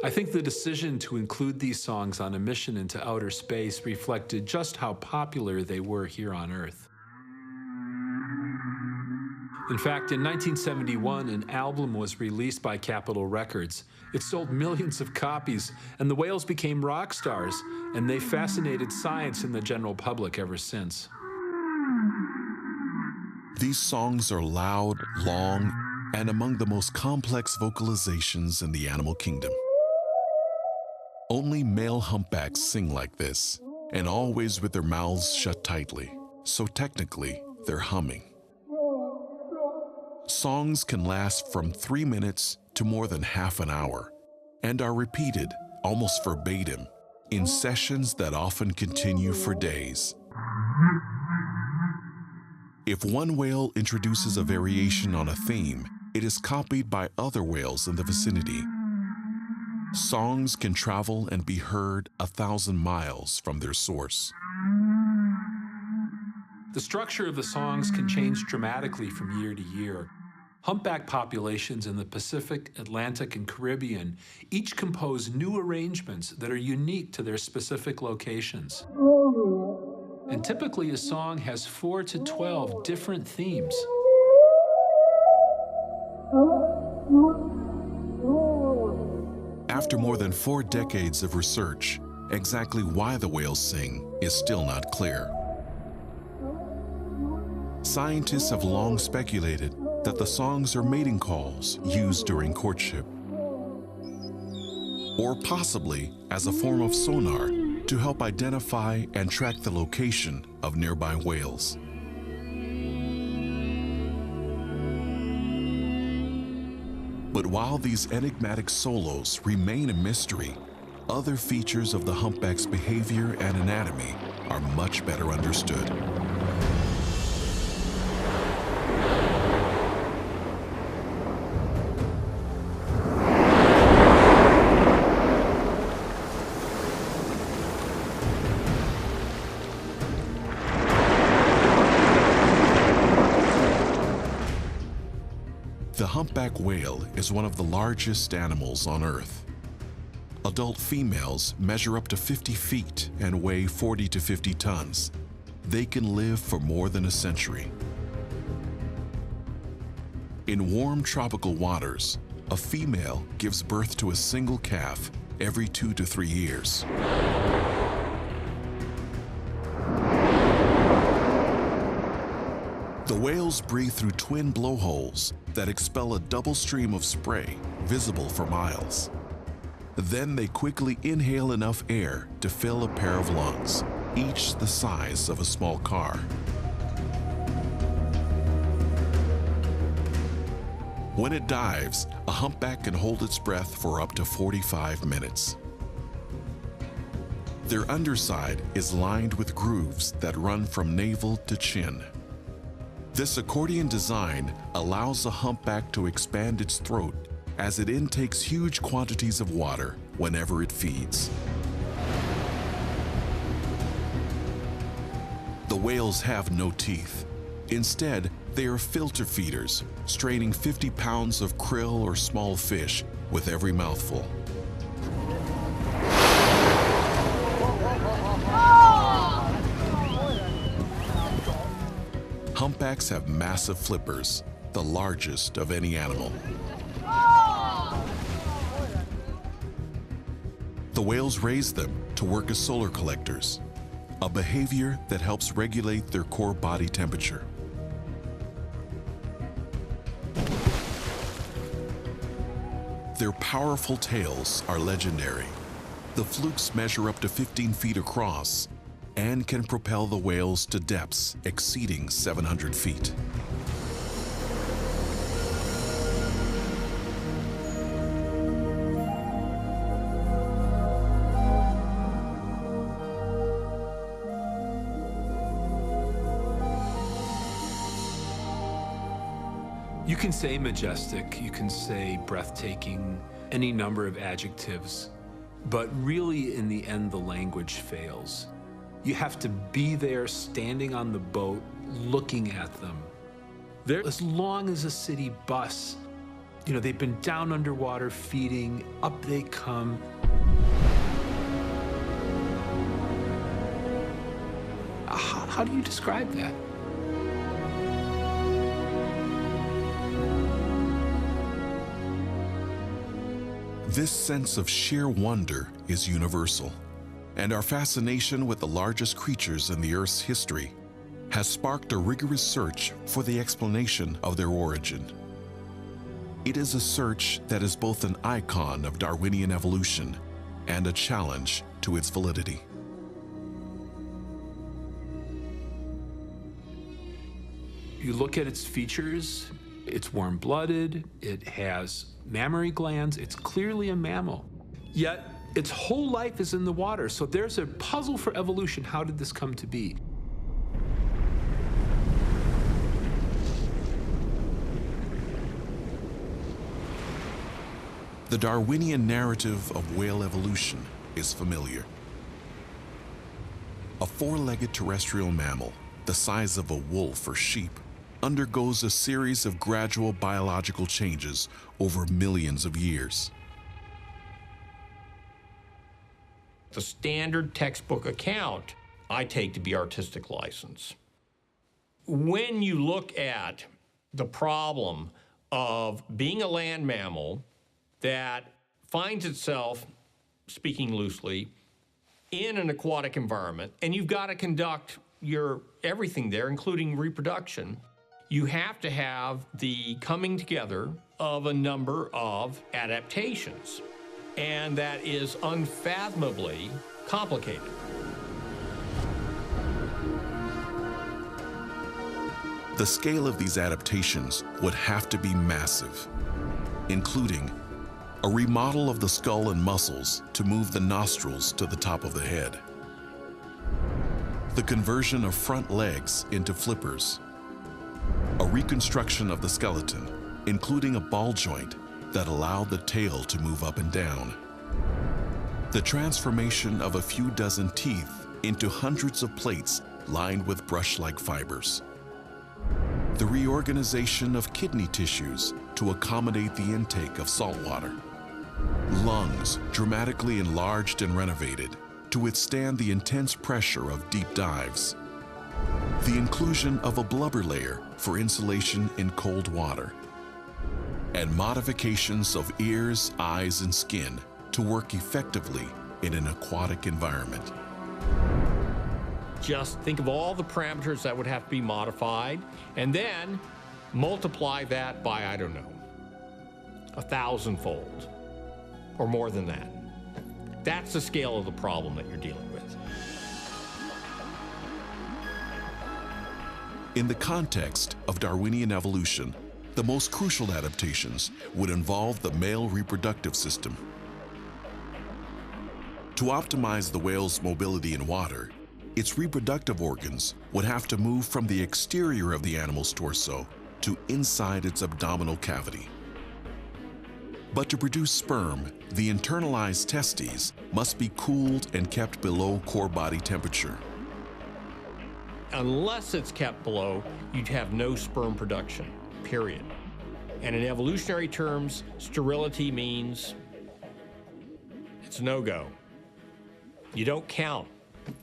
I think the decision to include these songs on a mission into outer space reflected just how popular they were here on Earth. In fact, in 1971, an album was released by Capitol Records. It sold millions of copies, and the whales became rock stars, and they fascinated science and the general public ever since. These songs are loud, long, and among the most complex vocalizations in the animal kingdom. Only male humpbacks sing like this, and always with their mouths shut tightly, so technically, they're humming. Songs can last from 3 minutes to more than half an hour, and are repeated, almost verbatim, in sessions that often continue for days. If one whale introduces a variation on a theme, it is copied by other whales in the vicinity. Songs can travel and be heard 1,000 miles from their source. The structure of the songs can change dramatically from year to year. Humpback populations in the Pacific, Atlantic, and Caribbean each compose new arrangements that are unique to their specific locations. And typically a song has 4 to 12 different themes. After more than 4 decades of research, exactly why the whales sing is still not clear. Scientists have long speculated that the songs are mating calls used during courtship, or possibly as a form of sonar to help identify and track the location of nearby whales. But while these enigmatic solos remain a mystery, other features of the humpback's behavior and anatomy are much better understood. The humpback whale is one of the largest animals on Earth. Adult females measure up to 50 feet and weigh 40 to 50 tons. They can live for more than a century. In warm tropical waters, a female gives birth to a single calf every 2 to 3 years. The whales breathe through twin blowholes that expel a double stream of spray visible for miles. Then they quickly inhale enough air to fill a pair of lungs, each the size of a small car. When it dives, a humpback can hold its breath for up to 45 minutes. Their underside is lined with grooves that run from navel to chin. This accordion design allows a humpback to expand its throat as it intakes huge quantities of water whenever it feeds. The whales have no teeth. Instead, they are filter feeders, straining 50 pounds of krill or small fish with every mouthful. Humpbacks have massive flippers, the largest of any animal. The whales raise them to work as solar collectors, a behavior that helps regulate their core body temperature. Their powerful tails are legendary. The flukes measure up to 15 feet across and can propel the whales to depths exceeding 700 feet. You can say majestic, you can say breathtaking, any number of adjectives, but really in the end the language fails. You have to be there standing on the boat, looking at them. They're as long as a city bus. You know, they've been down underwater feeding, up they come. How do you describe that? This sense of sheer wonder is universal, and our fascination with the largest creatures in the Earth's history has sparked a rigorous search for the explanation of their origin. It is a search that is both an icon of Darwinian evolution and a challenge to its validity. You look at its features, it's warm-blooded, it has mammary glands, it's clearly a mammal. Yet, its whole life is in the water, so there's a puzzle for evolution. How did this come to be? The Darwinian narrative of whale evolution is familiar. A four-legged terrestrial mammal, the size of a wolf or sheep, undergoes a series of gradual biological changes over millions of years. The standard textbook account I take to be artistic license. When you look at the problem of being a land mammal that finds itself, speaking loosely, in an aquatic environment, and you've got to conduct your everything there, including reproduction, you have to have the coming together of a number of adaptations. And that is unfathomably complicated. The scale of these adaptations would have to be massive, including a remodel of the skull and muscles to move the nostrils to the top of the head, the conversion of front legs into flippers, a reconstruction of the skeleton, including a ball joint that allowed the tail to move up and down, the transformation of a few dozen teeth into hundreds of plates lined with brush-like fibers, the reorganization of kidney tissues to accommodate the intake of salt water, lungs dramatically enlarged and renovated to withstand the intense pressure of deep dives, the inclusion of a blubber layer for insulation in cold water, and modifications of ears, eyes, and skin to work effectively in an aquatic environment. Just think of all the parameters that would have to be modified, and then multiply that by, I don't know, 1,000-fold, or more than that. That's the scale of the problem that you're dealing with. In the context of Darwinian evolution, the most crucial adaptations would involve the male reproductive system. To optimize the whale's mobility in water, its reproductive organs would have to move from the exterior of the animal's torso to inside its abdominal cavity. But to produce sperm, the internalized testes must be cooled and kept below core body temperature. Unless it's kept below, you'd have no sperm production, period. And in evolutionary terms, sterility means it's a no-go. You don't count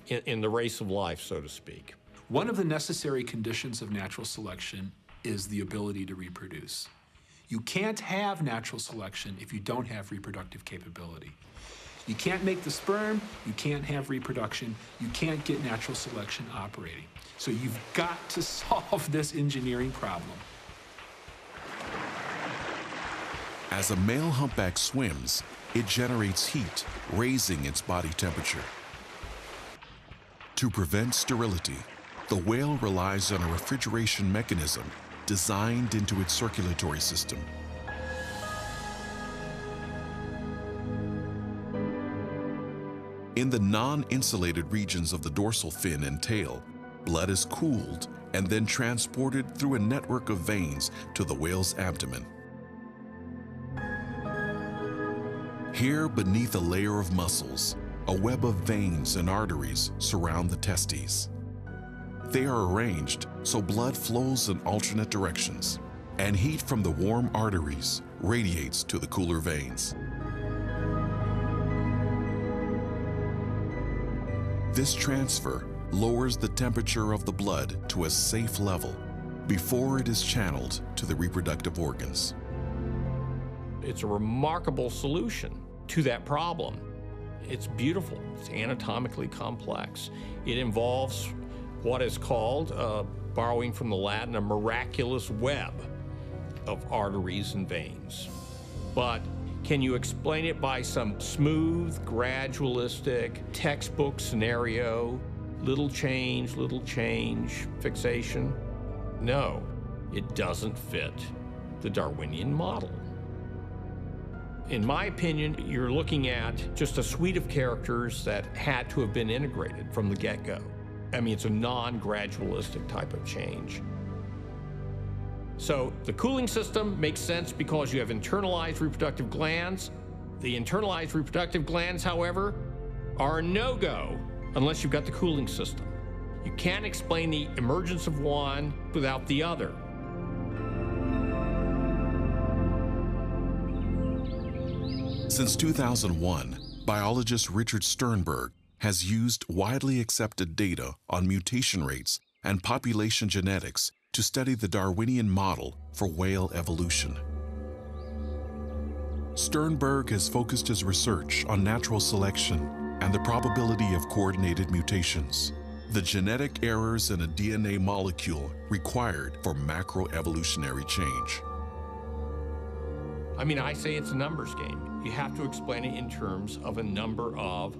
in the race of life, so to speak. One of the necessary conditions of natural selection is the ability to reproduce. You can't have natural selection if you don't have reproductive capability. You can't make the sperm, you can't have reproduction, you can't get natural selection operating. So you've got to solve this engineering problem. As a male humpback swims, it generates heat, raising its body temperature. To prevent sterility, the whale relies on a refrigeration mechanism designed into its circulatory system. In the non-insulated regions of the dorsal fin and tail, blood is cooled and then transported through a network of veins to the whale's abdomen. Here, beneath a layer of muscles, a web of veins and arteries surround the testes. They are arranged so blood flows in alternate directions, and heat from the warm arteries radiates to the cooler veins. This transfer lowers the temperature of the blood to a safe level before it is channeled to the reproductive organs. It's a remarkable solution to that problem. It's beautiful, it's anatomically complex. It involves what is called, borrowing from the Latin, a miraculous web of arteries and veins. But can you explain it by some smooth, gradualistic, textbook scenario, little change, fixation? No, it doesn't fit the Darwinian model. In my opinion, you're looking at just a suite of characters that had to have been integrated from the get-go. I mean, it's a non-gradualistic type of change. So the cooling system makes sense because you have internalized reproductive glands. The internalized reproductive glands, however, are a no-go unless you've got the cooling system. You can't explain the emergence of one without the other. Since 2001, biologist Richard Sternberg has used widely accepted data on mutation rates and population genetics to study the Darwinian model for whale evolution. Sternberg has focused his research on natural selection and the probability of coordinated mutations, the genetic errors in a DNA molecule required for macroevolutionary change. I mean, I say it's a numbers game. You have to explain it in terms of a number of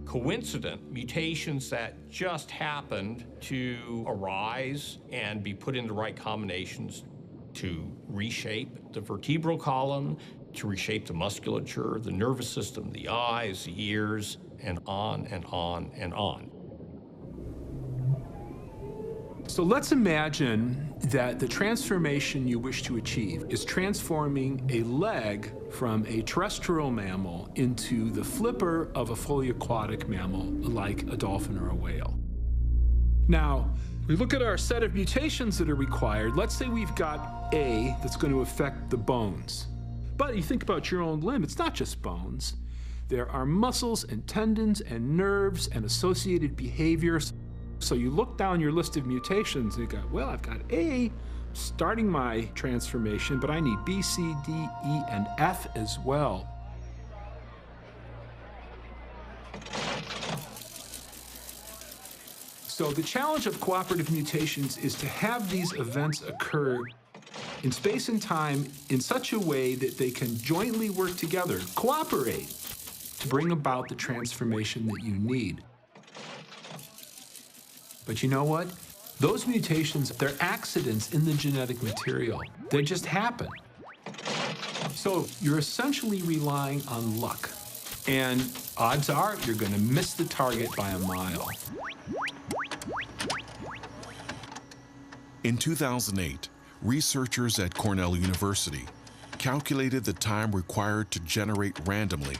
coincident mutations that just happened to arise and be put into right combinations to reshape the vertebral column, to reshape the musculature, the nervous system, the eyes, the ears, and on and on and on. So let's imagine that the transformation you wish to achieve is transforming a leg from a terrestrial mammal into the flipper of a fully aquatic mammal like a dolphin or a whale. Now, We look at our set of mutations that are required. Let's say we've got A that's going to affect the bones. But you think about your own limb, it's not just bones. There are muscles and tendons and nerves and associated behaviors. So you look down your list of mutations and you go, well, I've got A starting my transformation, but I need B, C, D, E, and F as well. So the challenge of cooperative mutations is to have these events occur in space and time in such a way that they can jointly work together, cooperate, to bring about the transformation that you need. But you know what? Those mutations, they're accidents in the genetic material. They just happen. So you're essentially relying on luck. And odds are you're going to miss the target by a mile. In 2008, researchers at Cornell University calculated the time required to generate randomly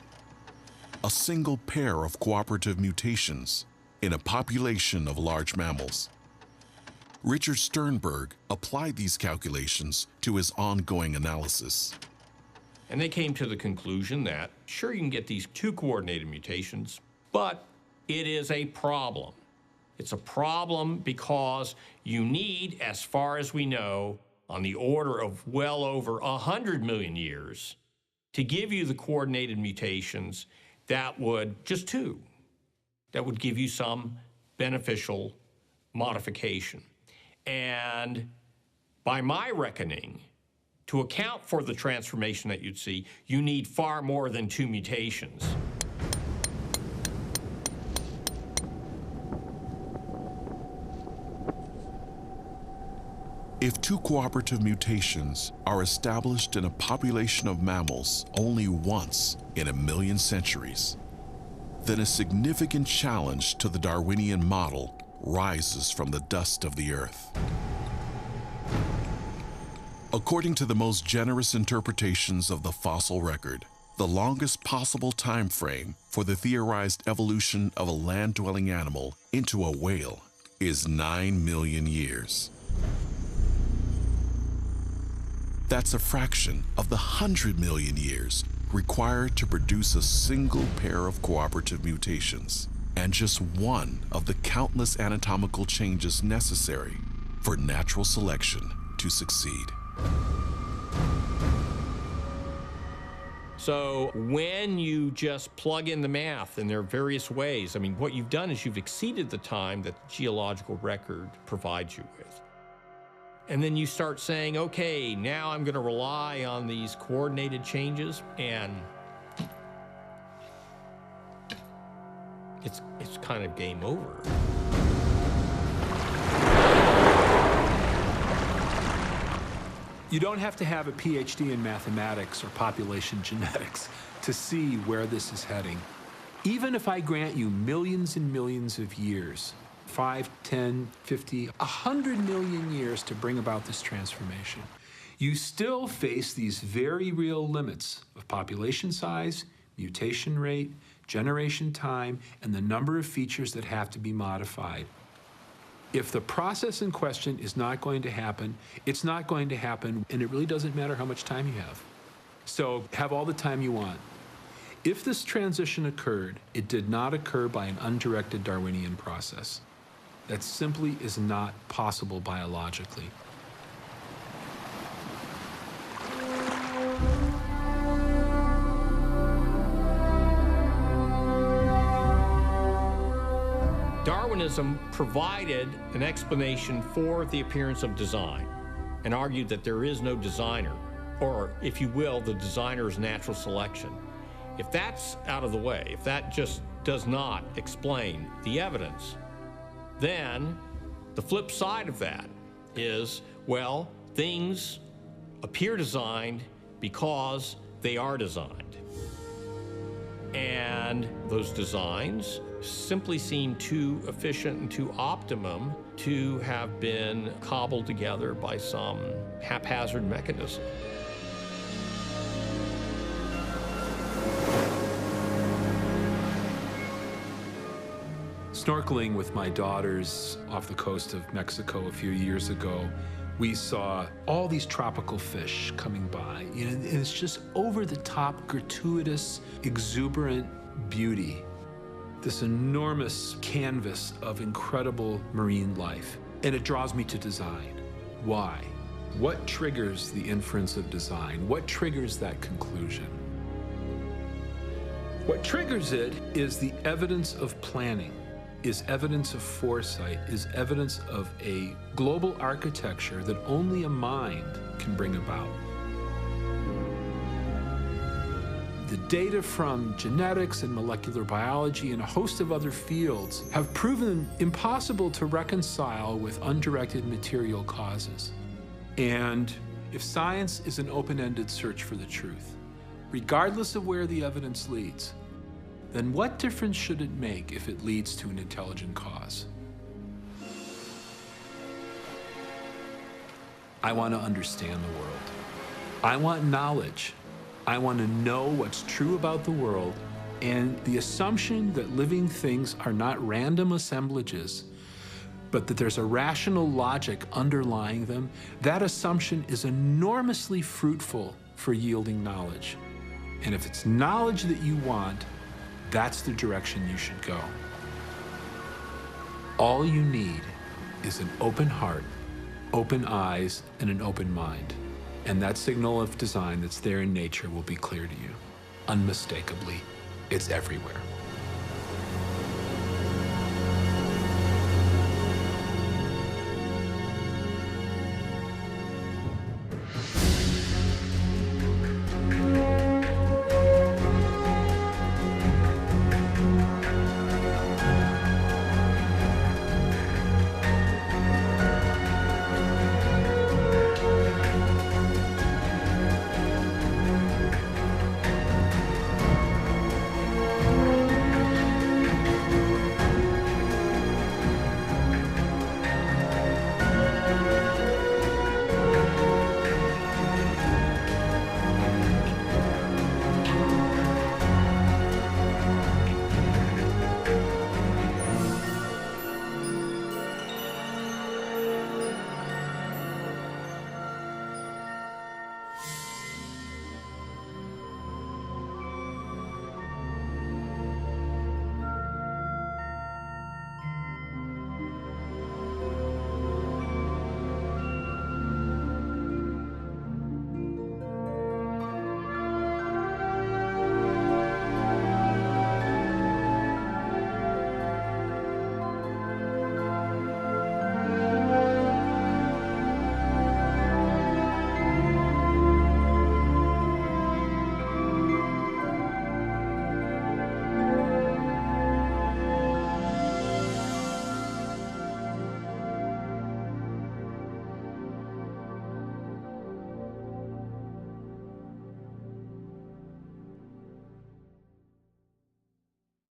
a single pair of cooperative mutations in a population of large mammals. Richard Sternberg applied these calculations to his ongoing analysis. And they came to the conclusion that, sure, you can get these two coordinated mutations, but it is a problem. It's a problem because you need, as far as we know, on the order of well over 100 million years to give you the coordinated mutations that would, just two, that would give you some beneficial modification. And by my reckoning, to account for the transformation that you'd see, you need far more than two mutations. If two cooperative mutations are established in a population of mammals only once in 1,000,000 centuries, then a significant challenge to the Darwinian model rises from the dust of the earth. According to the most generous interpretations of the fossil record, the longest possible time frame for the theorized evolution of a land-dwelling animal into a whale is 9 million years. That's a fraction of the 100 million years required to produce a single pair of cooperative mutations, and just one of the countless anatomical changes necessary for natural selection to succeed. So when you just plug in the math, and there are various ways, I mean, what you've done is you've exceeded the time that the geological record provides you with. And then you start saying, okay, now I'm going to rely on these coordinated changes, and it's kind of game over. You don't have to have a PhD in mathematics or population genetics to see where this is heading. Even if I grant you millions and millions of years, 5, 10, 50, 100 million years to bring about this transformation, you still face these very real limits of population size, mutation rate, generation time, and the number of features that have to be modified. If the process in question is not going to happen, it's not going to happen, and it really doesn't matter how much time you have. So have all the time you want. If this transition occurred, it did not occur by an undirected Darwinian process. That simply is not possible biologically. Darwinism provided an explanation for the appearance of design and argued that there is no designer, or, if you will, the designer is natural selection. If that's out of the way, if that just does not explain the evidence, then the flip side of that is, well, things appear designed because they are designed. And those designs simply seem too efficient and too optimum to have been cobbled together by some haphazard mechanism. Snorkeling with my daughters off the coast of Mexico a few years ago, we saw all these tropical fish coming by. And it's just over-the-top, gratuitous, exuberant beauty. This enormous canvas of incredible marine life. And it draws me to design. Why? What triggers the inference of design? What triggers that conclusion? What triggers it is the evidence of planning, is evidence of foresight, is evidence of a global architecture that only a mind can bring about. The data from genetics and molecular biology and a host of other fields have proven impossible to reconcile with undirected material causes. And if science is an open-ended search for the truth, regardless of where the evidence leads, then what difference should it make if it leads to an intelligent cause? I want to understand the world. I want knowledge. I want to know what's true about the world, and the assumption that living things are not random assemblages, but that there's a rational logic underlying them, that assumption is enormously fruitful for yielding knowledge. And if it's knowledge that you want, that's the direction you should go. All you need is an open heart, open eyes, and an open mind. And that signal of design that's there in nature will be clear to you. Unmistakably, it's everywhere.